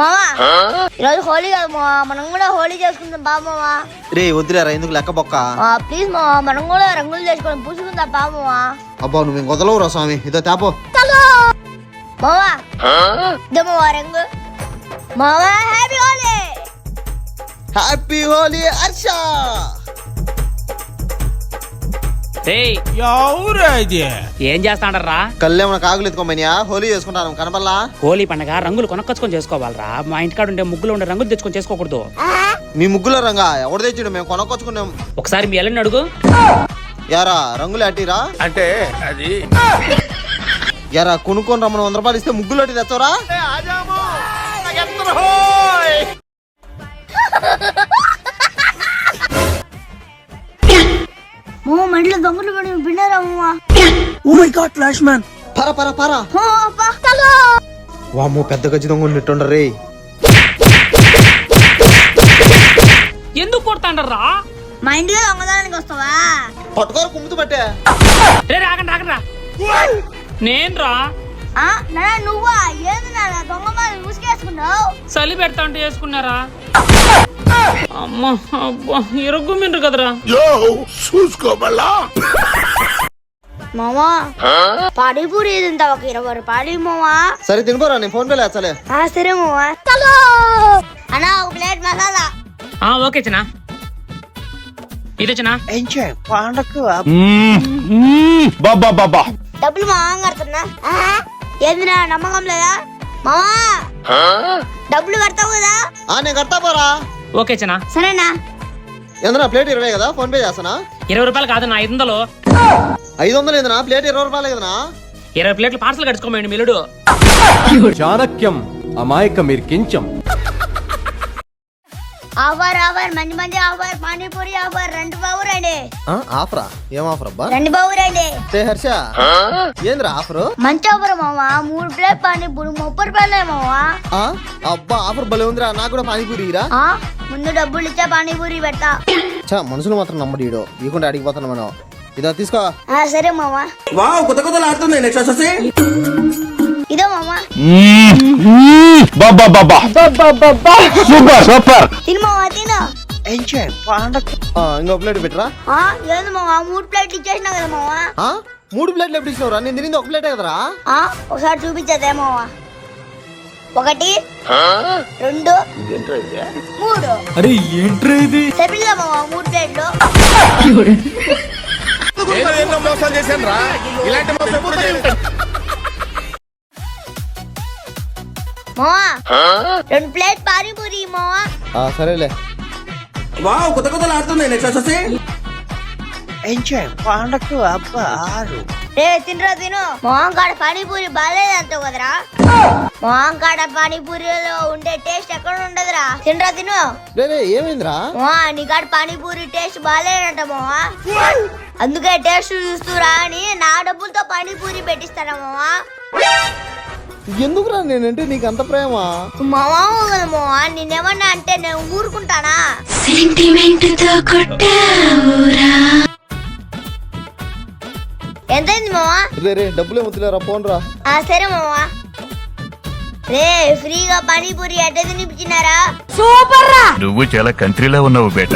మామా ఈరోజు హోలీ కదా మావా, మనం కూడా హోలీ చేసుకుందాం బా మావా. రే వద్దులేరా, ఎందుకు లెక్క బొక్క. ప్లీజ్ మావా, మనం కూడా రంగులు చేసుకొని పూసుకుందాం బా మావా. అబ్బా నువ్వు ఇంకొదలవురా స్వామి, ఇదో తేపో మావా. ఇదో మావా రంగు మావా. హ్యాపీ హోలీ. హ్యాపీ హోలీ హర్ష. ఏం చేస్తాడరా? కళ్ళేమన్నా కాకులు ఎత్తుకోమనియా, హోలీ చేసుకుంటాను కనపల్లా. హోలీ పండగ రంగులు కొనుక్కొచ్చుకొని చేసుకోవాలరా. మా ఇంటికాడ ఉండే ముగ్గులు ఉండే రంగులు తెచ్చుకొని చేసుకోకూడదు. మీ ముగ్గుల రంగా ఎవడు తెచ్చిండు? మేము కొనుక్కొచ్చుకున్నాం. ఒకసారి మీ ఎల్లని అడుగు. యారా రంగులు అట్టిరా అంటే అది యారా కొనుక్కొని రమ్మని 100 రూపాయలు ఇస్తే ముగ్గులు అట్టి తెచ్చవరా? మంటలో దొంగలు పడి విన్నారా మావా? Oh my god flash man. పరా పరా పరా. వామ్మో పెద్ద గజ్జి దొంగ ఉన్నట్టుండరే. ఎందుకు కొడతాండరా? మా ఇంటికి దొంగదానికి వస్తావా? పట్టుకోరు కుమ్ముతూ పట్టే. రాకండి రాకండి రా. నేను రా. నువ్వా? ఏది నాన్న దొంగ మాది ముసుకేసుకున్నావు? చలి పెడతా అంటే వేసుకున్నారా? అమ్మా అబ్బా ఇరుగ్గు మిండ్రు కదరా. చూసుకోమల్లా మామా పానీపూరి తింటా, ఒక 20 రూపాయలు మామా. సరే తినిపోరా, నేను ఫోన్ పే లేచలే. సరే మామా. అన్నా ఒక ప్లేట్ మసాలా. ఓకే చిన్న. ఇది చిన్న. డబ్బులు మామా కడుతున్నా. ఏంది నా నమ్మకం లేదా మామా? డబ్బులు కడతావు కదా? నేను కడతా పోరా. ఓకే చిన్న. సరేనా? ఏందన్నా ప్లేట్ 20 కదా, ఫోన్ పే చేస్తానా? 20 రూపాయలు కాదు నా 500. 500 ఏందన్నా? ప్లేట్ 20 రూపాయలు కదనా? 20 ప్లేట్లు పార్సల్ కడుచుకోమండి మిలుడు. చాణక్యం అమాయక మీరు కించం. ఆఫర్ ఆఫర్ మంచి మంచి ఆఫర్. పానీపూరి ఆఫర్ 2 బావు రండి. ఆఫరా? ఏం ఆఫర్ అబ్బా? 2 బావు రండి. హర్ష ఏంద్రా ఆఫర్? మంచి ఆఫర్ మామా. 3 ప్లేట్ పానీపూరి 30 రూపాయలే మామా. అబ్బా ఆఫర్ భలే ఉందిరా, నాకు కూడా పానీపూరి ఇరా. ముందు డబ్బులు ఇచ్చా పానీపూరి పెడతా. మనుషులు మాత్రం నమ్మడు ఈడో, ఇవ్వకుండా అడిగిపోతాను మనం. ఇదో తీసుకో. సరే మామా. వావ్ కొత్త కొత్తలు ఆడుతుంది. నెక్స్ట్ వచ్చేసి ఇదో మామా. Super super. తిను మామా తిను. ఇంకో ప్లేట్ పెట్టరా. ఏంది మామా 3 ప్లేట్లు ఇచ్చేసినా కదా మామా. 3 ప్లేట్లు ఎప్పుడు ఇచ్చినవరా? నేను తినింది 1 ప్లేటే కదరా. ఒకసారి చూపించదే మామా. 1 2 3. అరే ఏంట్రా ఇది? చెప్పిల్లా మామా 3 ప్లేట్లు. ఏదో మోసం చేశాను రా. ఇలాంటి మోసం ఎప్పుడు చేయలేదు. మామా 2 ప్లేట్ పానీపూరి మామా. సరేలే. వావ్ కొత్త కొత్తలు ఆడుతుంది. నెక్స్ట్ వచ్చేసి తినరా తిను. మొహం కాడ పానీపూరి బాగాలేదు అంటావు కదరా. మొహం కాడ పానీపూరిలో ఉండే టేస్ట్ ఎక్కడ ఉండదురా. తినరా తిను. ఏమైందిరా? నీ కాడ పానీపూరి టేస్ట్ బాగాలేదంట మావా. అందుకే టేస్ట్ చూస్తురా అని నా డబ్బులతో పానీపూరి పెట్టిస్తారా మావా. ఎందుకురా నేనంటే నీకు అంత ప్రేమ? మావా కదా మావా, నేనేమన్నా అంటే నేను ఊరుకుంటానా? ఎంతైంది మావా? రే డబ్బులే ముద్దులేరా, ఫోన్ రా. సరే మావా. రే ఫ్రీగా పానీపూరి అడ్డ తినిపించినారా? సూపర్ రా. నువ్వు చాలా కంట్రీలో ఉన్నావు బేట.